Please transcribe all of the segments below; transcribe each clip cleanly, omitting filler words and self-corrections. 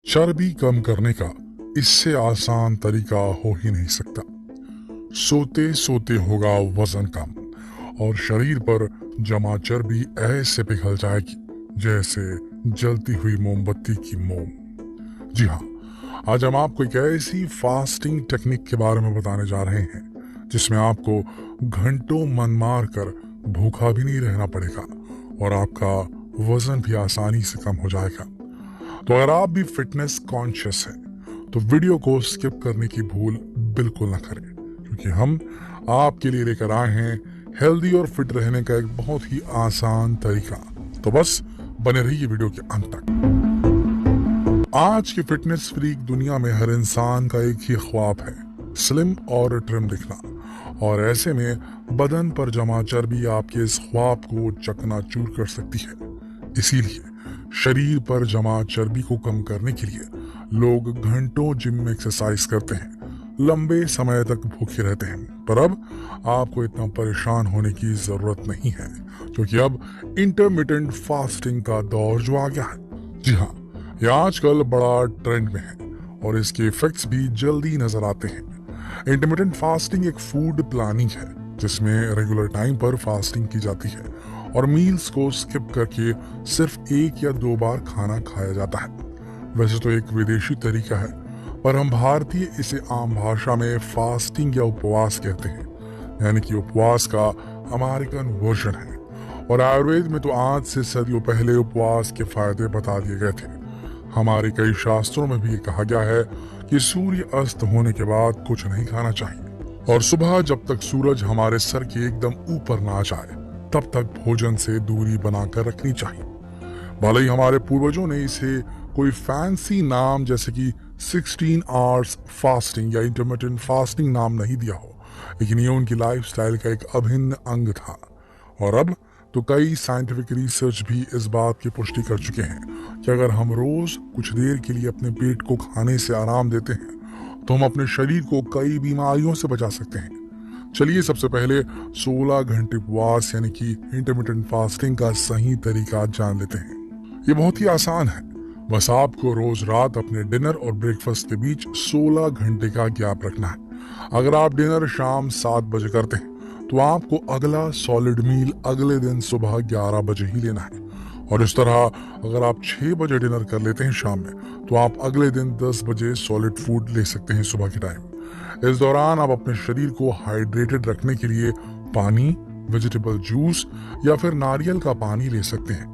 चर्बी कम करने का इससे आसान तरीका हो ही नहीं सकता। सोते सोते होगा वजन कम और शरीर पर जमा चर्बी ऐसे पिघल जाएगी जैसे जलती हुई मोमबत्ती की मोम। जी हाँ, आज हम आपको एक ऐसी फास्टिंग टेक्निक के बारे में बताने जा रहे हैं जिसमें आपको घंटों मन मार कर भूखा भी नहीं रहना पड़ेगा और आपका वजन भी आसानी से कम हो जाएगा। तो अगर आप भी फिटनेस कॉन्शियस हैं तो वीडियो को स्किप करने की भूल बिल्कुल ना करें, क्योंकि हम आपके लिए लेकर आए हैं हेल्दी और फिट रहने का एक बहुत ही आसान तरीका। तो बस बने रहिए वीडियो के अंत तक। आज की फिटनेस फ्रीक दुनिया में हर इंसान का एक ही ख्वाब है, स्लिम और ट्रिम दिखना। और ऐसे में बदन पर जमा चर्बी आपके इस ख्वाब को चकनाचूर कर सकती है। इसीलिए शरीर पर जमा चर्बी को कम करने के लिए लोग घंटों जिम में एक्सरसाइज करते हैं, लंबे समय तक भूखे रहते हैं। पर अब आपको इतना परेशान होने की जरूरत नहीं है, क्योंकि अब इंटरमिटेंट फास्टिंग का दौर जो आ गया है। जी हाँ, यह आजकल बड़ा ट्रेंड में है और इसके इफेक्ट्स भी जल्दी नजर आते हैं। इंटरमिटेंट फास्टिंग एक फूड प्लानिंग है जिसमें रेगुलर टाइम पर फास्टिंग की जाती है और मील्स को स्किप करके सिर्फ 1 या 2 बार खाना खाया जाता है। वैसे तो एक विदेशी तरीका है, पर हम भारतीय इसे आम भाषा में फास्टिंग या उपवास कहते हैं, यानी कि उपवास का अमेरिकन वर्जन है। और आयुर्वेद में तो आज से सदियों पहले उपवास के फायदे बता दिए गए थे। हमारे कई शास्त्रों में भी ये कहा गया है कि सूर्य अस्त होने के बाद कुछ नहीं खाना चाहिए और सुबह जब तक सूरज हमारे सर के एकदम ऊपर ना आ जाए तब तक भोजन से दूरी बनाकर रखनी चाहिए। भले ही हमारे पूर्वजों ने इसे कोई फैंसी नाम जैसे कि 16 आवर्स फास्टिंग या इंटरमिटेंट फास्टिंग नाम नहीं दिया हो, लेकिन ये उनकी लाइफस्टाइल का एक अभिन्न अंग था। और अब तो कई साइंटिफिक रिसर्च भी इस बात की पुष्टि कर चुके हैं कि अगर हम रोज कुछ देर के लिए अपने पेट को खाने से आराम देते हैं तो हम अपने शरीर को कई बीमारियों से बचा सकते हैं। चलिए सबसे पहले 16 घंटे उपवास यानी कि इंटरमिटेंट फास्टिंग का सही तरीका जान लेते हैं। ये बहुत ही आसान है, बस आपको रोज रात अपने डिनर और ब्रेकफास्ट के बीच 16 घंटे का गैप रखना है। अगर आप डिनर शाम 7 बजे करते हैं तो आपको अगला सॉलिड मील अगले दिन सुबह 11 बजे ही लेना है। और इस तरह अगर आप 6 बजे डिनर कर लेते हैं शाम में तो आप अगले दिन 10 बजे सॉलिड फूड ले सकते हैं सुबह के टाइम। इस दौरान आप अपने शरीर को हाइड्रेटेड रखने के लिए पानी, वेजिटेबल जूस या फिर नारियल का पानी ले सकते हैं।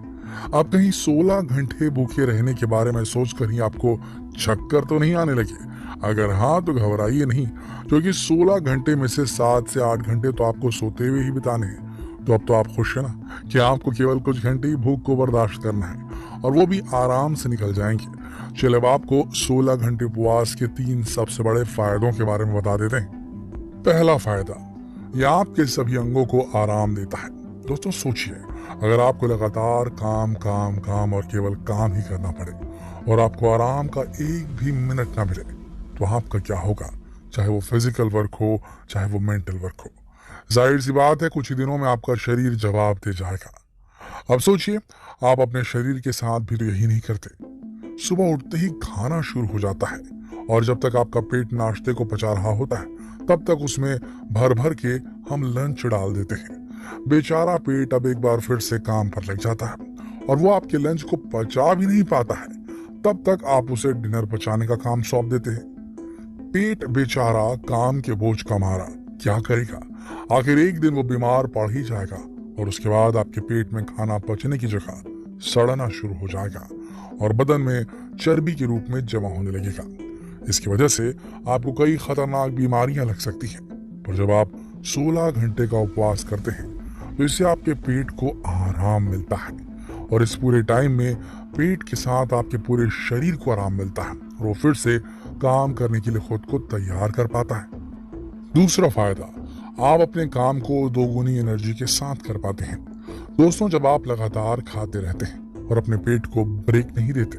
अब कहीं 16 घंटे भूखे रहने के बारे में सोचकर ही आपको चक्कर तो नहीं आने लगे? अगर हाँ तो घबराइए नहीं, क्योंकि 16 घंटे में से 7 से 8 घंटे तो आपको सोते हुए ही बिताने हैं। तो अब तो आप खुश है ना कि आपको केवल कुछ घंटे ही भूख को बर्दाश्त करना है और वो भी आराम से निकल जाएंगे। चलिए अब आपको 16 घंटे उपवास के 3 सबसे बड़े फायदों के बारे में बता देते हैं। पहला फायदा, यह आपके सभी अंगों को आराम देता है। दोस्तों सोचिए, अगर आपको लगातार काम काम काम और केवल काम ही करना पड़े और आपको आराम का एक भी मिनट ना मिले तो आपका क्या होगा, चाहे वो फिजिकल वर्क हो चाहे वो मेंटल वर्क हो। जाहिर सी बात है कुछ ही दिनों में आपका शरीर जवाब दे जाएगा। अब सोचिए, आप अपने शरीर के साथ भी तो यही नहीं करते। सुबह उठते ही खाना शुरू हो जाता है और जब तक आपका पेट नाश्ते को पचा रहा होता है तब तक उसमें भर भर के हम लंच डाल देते हैं। बेचारा पेट अब एक बार फिर से काम पर लग जाता है और वो आपके लंच को पचा भी नहीं पाता है। तब तक आप उसे डिनर पचाने का काम सौंप देते हैं। पेट बेचारा काम के बोझ का मारा क्या करेगा, आखिर एक दिन वो बीमार पड़ ही जाएगा और उसके बाद आपके पेट में खाना पचने की जगह सड़ना शुरू हो जाएगा और बदन में चर्बी के रूप में जमा होने लगेगा। इसकी वजह से आपको कई खतरनाक बीमारियां लग सकती हैं। पर जब आप 16 घंटे का उपवास करते हैं तो इससे आपके पेट को आराम मिलता है और इस पूरे टाइम में पेट के साथ आपके पूरे शरीर को आराम मिलता है और वो फिर से काम करने के लिए खुद को तैयार कर पाता है। दूसरा फायदा, आप अपने काम को दोगुनी एनर्जी के साथ कर पाते हैं। दोस्तों जब आप लगातार खाते रहते हैं और अपने पेट को ब्रेक नहीं देते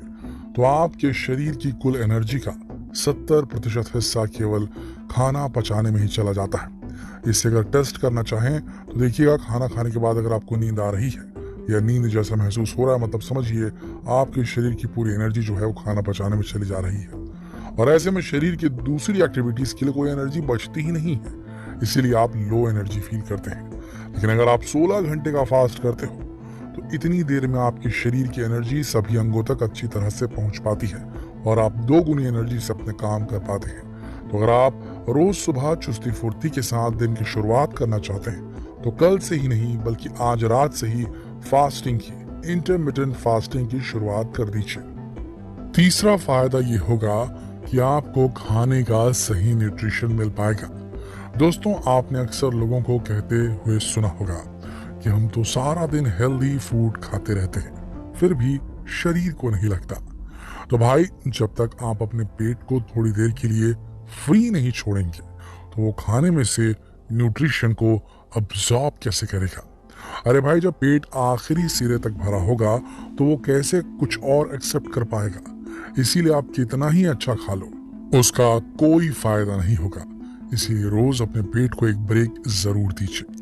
तो आपके शरीर की कुल एनर्जी का 70% हिस्सा केवल खाना पचाने में ही चला जाता है। इससे अगर टेस्ट करना चाहें तो देखिएगा, खाना खाने के बाद अगर आपको नींद आ रही है या नींद जैसा महसूस हो रहा है, मतलब समझिए आपके शरीर की पूरी एनर्जी जो है वो खाना पचाने में चली जा रही है, और ऐसे में शरीर की दूसरी एक्टिविटीज के लिए कोई एनर्जी बचती ही नहीं है, इसीलिए आप लो एनर्जी फील करते हैं। लेकिन अगर आप 16 घंटे का फास्ट करते हो तो इतनी देर में आपके शरीर की एनर्जी सभी अंगों तक अच्छी तरह से पहुंच पाती है और आप 2 गुनी एनर्जी से अपने काम कर पाते हैं। तो अगर आप रोज सुबह चुस्ती फुर्ती के साथ दिन की शुरुआत करना चाहते हैं तो कल से ही नहीं बल्कि आज रात से ही फास्टिंग की, इंटरमिटेंट फास्टिंग की शुरुआत कर दीजिए। तीसरा फायदा ये होगा कि आपको खाने का सही न्यूट्रिशन मिल पाएगा। दोस्तों, आपने अक्सर लोगों को कहते हुए सुना होगा कि हम तो सारा दिन हेल्दी फूड खाते रहते हैं फिर भी शरीर को नहीं लगता। तो भाई, जब तक आप अपने पेट को थोड़ी देर के लिए फ्री नहीं छोड़ेंगे तो वो खाने में से न्यूट्रिशन को अब्सॉर्ब कैसे करेगा? अरे भाई, जब पेट आखिरी सिरे तक भरा होगा तो वो कैसे कुछ और एक्सेप्ट कर पाएगा? इसीलिए आप कितना ही अच्छा खा लो, उसका कोई फायदा नहीं होगा। इसीलिए रोज अपने पेट को एक ब्रेक जरूर दीजिए।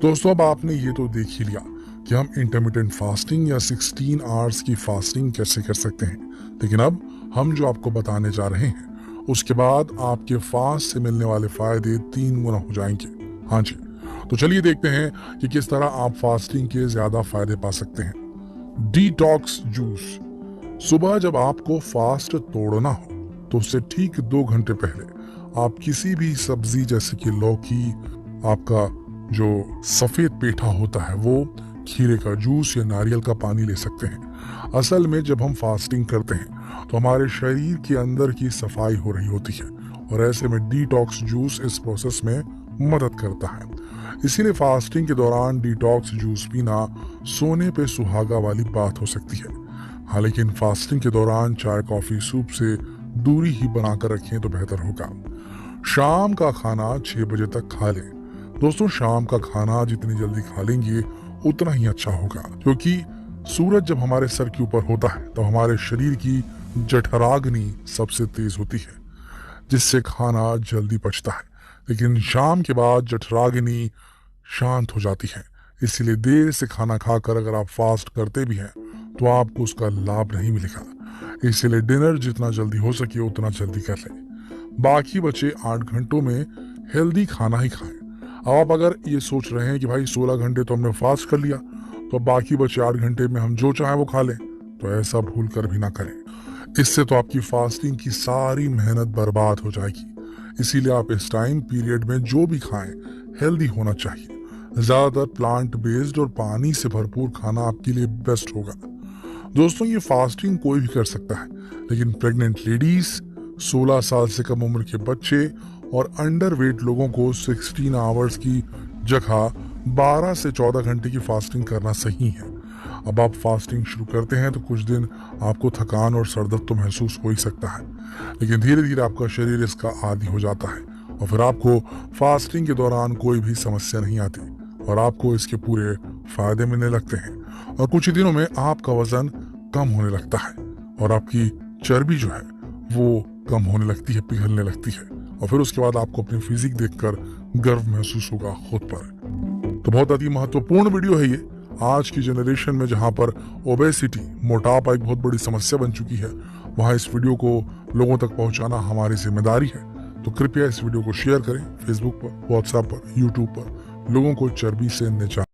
दोस्तों, अब आपने ये तो देख ही लिया कि हम इंटरमिटेंट फास्टिंग या 16 आवर्स की फास्टिंग कैसे कर सकते हैं, लेकिन अब हम जो आपको बताने जा रहे हैं उसके बाद आपके फास्ट से मिलने वाले फायदे 3 गुना हो जाएंगे। हाँ जी, तो चलिए देखते हैं कि किस तरह आप फास्टिंग के ज्यादा फायदे पा सकते हैं। Detox juice. सुबह जब आपको फास्ट तोड़ना हो तो उससे ठीक 2 घंटे पहले आप किसी भी सब्जी जैसे कि लौकी, आपका जो सफेद पेठा होता है वो, खीरे का जूस या नारियल का पानी ले सकते हैं। असल में जब हम फास्टिंग करते हैं तो हमारे शरीर के अंदर की सफाई हो रही होती है और ऐसे में डिटॉक्स जूस इस प्रोसेस में मदद करता है। इसीलिए फास्टिंग के दौरान डिटॉक्स जूस पीना सोने पे सुहागा वाली बात हो सकती है। हाँ, लेकिन फास्टिंग के दौरान चाय, कॉफी, सूप से दूरी ही बनाकर रखें तो बेहतर होगा। शाम का खाना 6 बजे तक खा लें। दोस्तों, शाम का खाना जितनी जल्दी खा लेंगे उतना ही अच्छा होगा, क्योंकि सूरज जब हमारे सर के ऊपर होता है तो हमारे शरीर की जठराग्नि सबसे तेज होती है, जिससे खाना जल्दी पचता है। लेकिन शाम के बाद जठराग्नि शांत हो जाती है, इसलिए देर से खाना खाकर अगर आप फास्ट करते भी हैं तो आपको उसका लाभ नहीं मिलेगा। इसलिए डिनर जितना जल्दी हो सके उतना जल्दी कर लें। बाकी बचे 8 घंटों में हेल्दी खाना ही खाएं। अब आप अगर ये सोच रहे हैं कि भाई 16 घंटे तो हमने फास्ट कर लिया तो बाकी बचे 8 घंटे में हम जो चाहें वो खा लें, तो ऐसा भूल कर भी ना करें। इससे तो आपकी फास्टिंग की सारी मेहनत बर्बाद हो जाएगी। इसीलिए आप इस टाइम पीरियड में जो भी खाएं हेल्दी होना चाहिए। ज्यादातर प्लांट बेस्ड और पानी से भरपूर खाना आपके लिए बेस्ट होगा। दोस्तों, ये फास्टिंग कोई भी कर सकता है, लेकिन प्रेग्नेंट लेडीज, 16 साल से कम उम्र के बच्चे और अंडर वेट लोगों को 16 आवर्स की जगह 12 से 14 घंटे की फास्टिंग करना सही है। अब आप फास्टिंग शुरू करते हैं तो कुछ दिन आपको थकान और सरदर्द तो महसूस हो ही सकता है, लेकिन धीरे धीरे आपका शरीर इसका आदी हो जाता है और फिर आपको फास्टिंग के दौरान कोई भी समस्या नहीं आती और आपको इसके पूरे फायदे मिलने लगते हैं। और कुछ ही दिनों में आपका वजन कम होने लगता है और आपकी चर्बी जो है वो कम होने लगती है, पिघलने लगती है, और फिर उसके बाद आपको अपनी फिजिक देखकर गर्व महसूस होगा खुद पर। तो बहुत अति महत्वपूर्ण वीडियो है ये आज की जनरेशन में, जहां पर ओबेसिटी, मोटापा एक बहुत बड़ी समस्या बन चुकी है। वहां इस वीडियो को लोगों तक पहुंचाना हमारी जिम्मेदारी है। तो कृपया इस वीडियो को शेयर करें, फेसबुक पर, व्हाट्सएप पर, यूट्यूब पर लोगों को चर्बी से निजात